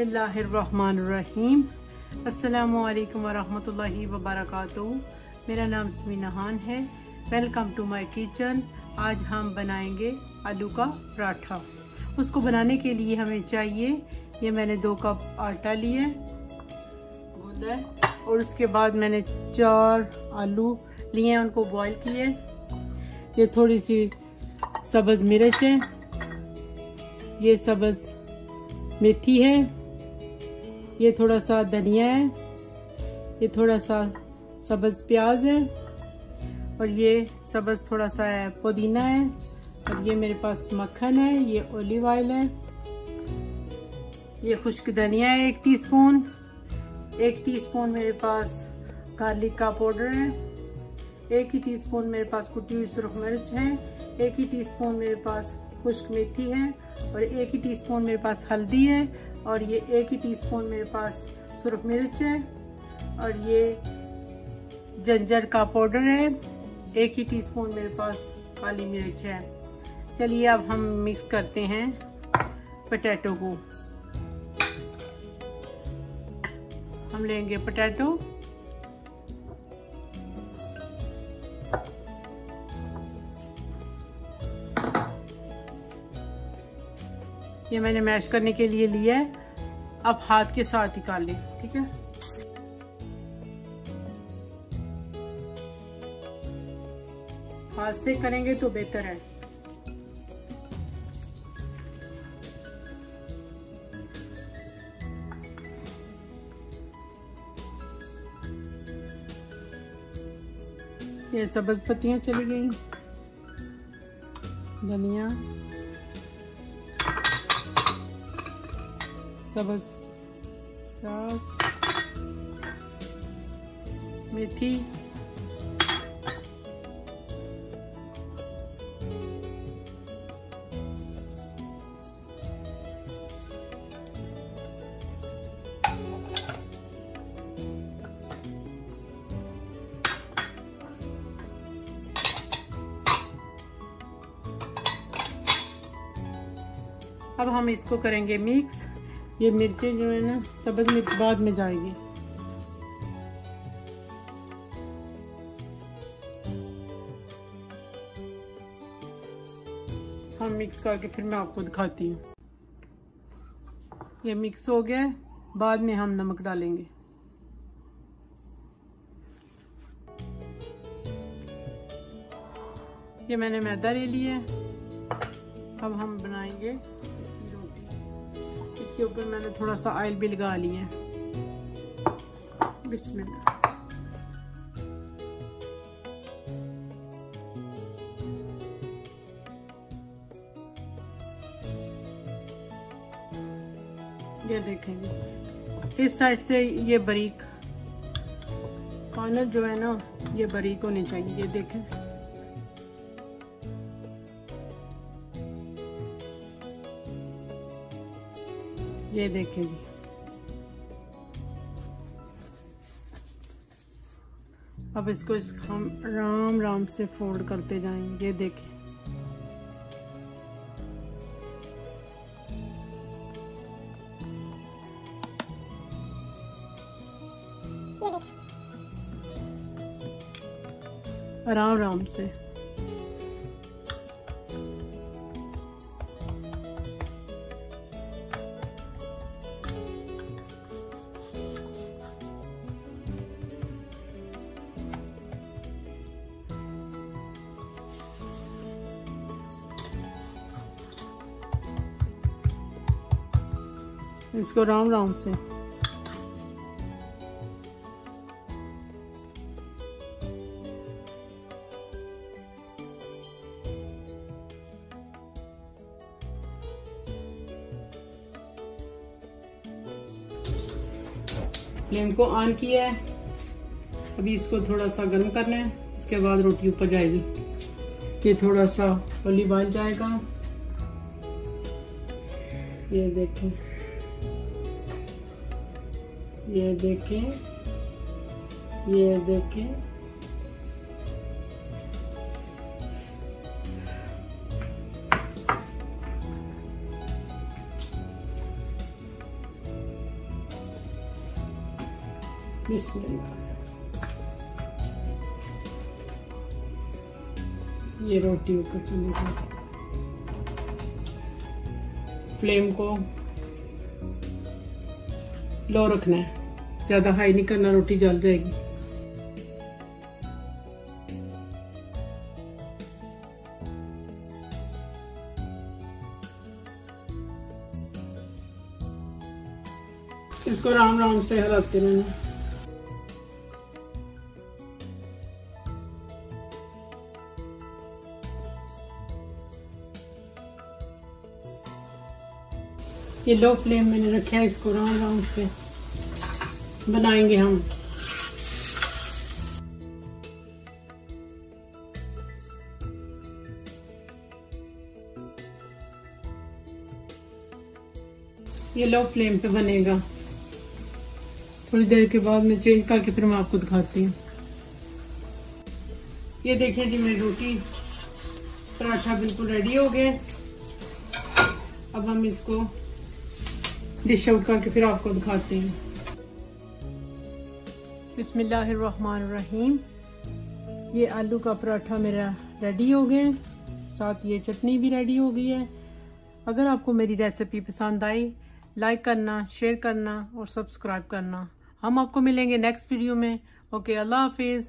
बिस्मिल्लाहिर्रहमानिर्रहीम। अस्सलामुअलैकुम वरहमतुल्लाहि वबरकातुहू। मेरा नाम समीना है। Welcome to my kitchen. आज हम बनाएंगे आलू का पराठा। उसको बनाने के लिए हमें चाहिए, ये मैंने 2 कप आटा लिए गूंदा है, और उसके बाद मैंने 4 आलू लिए हैं, उनको बॉईल किए। ये थोड़ी सी सब्ज मिर्च है, ये सब्ज मेथी है, ये थोड़ा सा धनिया है, ये थोड़ा सा सब्ज प्याज है, और ये सब्ज थोड़ा सा है पुदीना है, और ये मेरे पास मक्खन है, ये ऑलिव ऑयल है, ये खुश्क धनिया है 1 टीस्पून, 1 टीस्पून मेरे पास गार्लिक का पाउडर है, 1 ही टीस्पून मेरे पास कुटी हुई सुरख मिर्च है, 1 ही टीस्पून मेरे पास खुश्क मेथी है, और 1 ही टीस्पून मेरे पास हल्दी है, और ये 1 ही टीस्पून मेरे पास सुरख मिर्च है, और ये जिंजर का पाउडर है, 1 ही टीस्पून मेरे पास काली मिर्च है। चलिए अब हम मिक्स करते हैं पोटैटो को। हम लेंगे पोटैटो, ये मैंने मैश करने के लिए लिया है। अब हाथ के साथ निकाल लें, ठीक है। हाथ से करेंगे तो बेहतर है। ये सब्ज पत्तियां चली गई, धनिया, सब्ज प्याज, मेथी, अब हम इसको करेंगे मिक्स। ये मिर्चें जो है ना, सब्ज मिर्च बाद में जाएगी। हम मिक्स करके फिर मैं आपको दिखाती हूँ। ये मिक्स हो गया, बाद में हम नमक डालेंगे। ये मैंने मैदा ले लिया है। अब हम बनाएंगे इसकी रोटी। इसके ऊपर मैंने थोड़ा सा ऑयल भी लगा लिया है। बिस्मिल्लाह। ये देखेंगे इस साइड से ये बारीक कॉर्नर जो है ना, ये बारीक होने चाहिए। ये देखें, ये देखेंगे। अब इसको हम आराम आराम से फोल्ड करते जाएंगे। ये देखें, आराम आराम से। इसको राउंड राउंड से फ्लेम को ऑन किया है। अभी इसको थोड़ा सा गर्म करना है, इसके बाद रोटी ऊपर जाएगी। ये थोड़ा सा ऑलिव ऑयल जाएगा। ये देखें, ये देखें, ये देखें। बिस्मिल्लाह। ये रोटी ऊपर चली गई। फ्लेम को लो रखना है, ज्यादा हाई नहीं करना, रोटी जल जाएगी। इसको राउंड राउंड से हिलाते रहना। ये लो फ्लेम मैंने रखा है, इसको राउंड राउंड से बनाएंगे हम। ये लो फ्लेम पे बनेगा। थोड़ी देर के बाद मैं चेंज करके फिर मैं आपको दिखाती हूँ। ये देखिए जी, मेरी रोटी पराठा बिल्कुल रेडी हो गए। अब हम इसको डिश आउट करके फिर आपको दिखाते हैं। बिस्मिल्लाहिर्रहमानिर्रहीम। ये आलू का पराठा मेरा रेडी हो गए, साथ ये चटनी भी रेडी हो गई है। अगर आपको मेरी रेसिपी पसंद आई, लाइक करना, शेयर करना और सब्सक्राइब करना। हम आपको मिलेंगे नेक्स्ट वीडियो में। ओके, अल्लाह हाफिज।